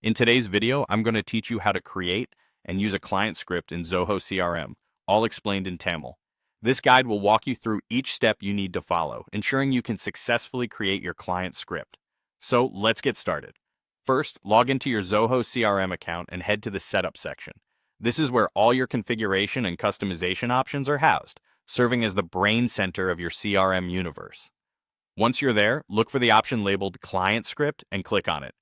In today's video, I'm going to teach you how to create and use a client script in Zoho CRM, all explained in Tamil. This guide will walk you through each step you need to follow, ensuring you can successfully create your client script. So let's get started. First, log into your Zoho CRM account and head to the Setup section. This is where all your configuration and customization options are housed, serving as the brain center of your CRM universe. Once you're there, look for the option labeled Client Script and click on it.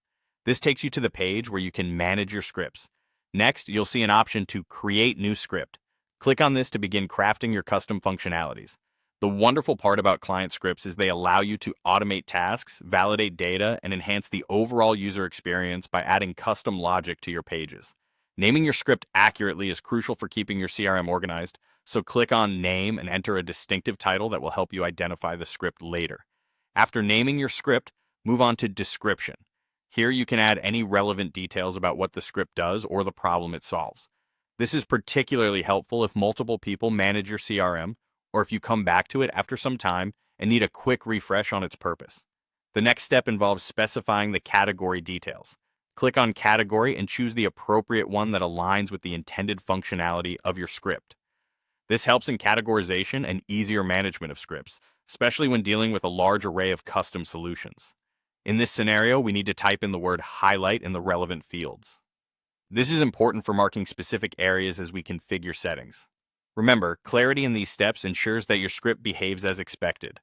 This takes you to the page where you can manage your scripts. Next, you'll see an option to Create New Script. Click on this to begin crafting your custom functionalities. The wonderful part about client scripts is they allow you to automate tasks, validate data, and enhance the overall user experience by adding custom logic to your pages. Naming your script accurately is crucial for keeping your CRM organized, so click on Name and enter a distinctive title that will help you identify the script later. After naming your script, move on to Description. Here you can add any relevant details about what the script does or the problem it solves. This is particularly helpful if multiple people manage your CRM, or if you come back to it after some time and need a quick refresh on its purpose. The next step involves specifying the category details. Click on Category and choose the appropriate one that aligns with the intended functionality of your script. This helps in categorization and easier management of scripts, especially when dealing with a large array of custom solutions. In this scenario, we need to type in the word highlight in the relevant fields. This is important for marking specific areas as we configure settings. Remember, clarity in these steps ensures that your script behaves as expected.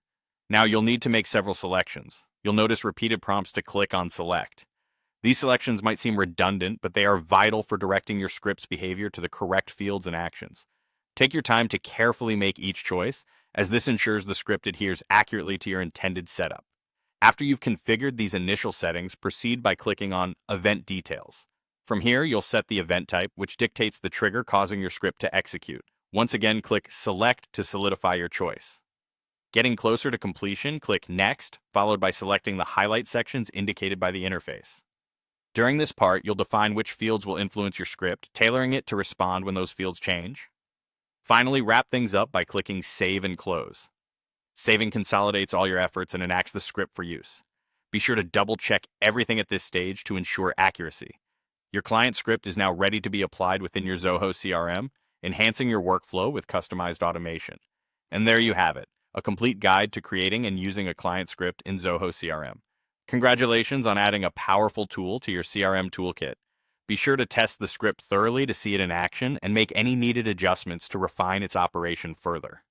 Now you'll need to make several selections. You'll notice repeated prompts to click on Select. These selections might seem redundant, but they are vital for directing your script's behavior to the correct fields and actions. Take your time to carefully make each choice, as this ensures the script adheres accurately to your intended setup. After you've configured these initial settings, proceed by clicking on Event Details. From here, you'll set the event type, which dictates the trigger causing your script to execute. Once again, click Select to solidify your choice. Getting closer to completion, click Next, followed by selecting the highlight sections indicated by the interface. During this part, you'll define which fields will influence your script, tailoring it to respond when those fields change. Finally, wrap things up by clicking Save and Close. Saving consolidates all your efforts and enacts the script for use. Be sure to double-check everything at this stage to ensure accuracy. Your client script is now ready to be applied within your Zoho CRM, enhancing your workflow with customized automation. And there you have it, a complete guide to creating and using a client script in Zoho CRM. Congratulations on adding a powerful tool to your CRM toolkit. Be sure to test the script thoroughly to see it in action and make any needed adjustments to refine its operation further.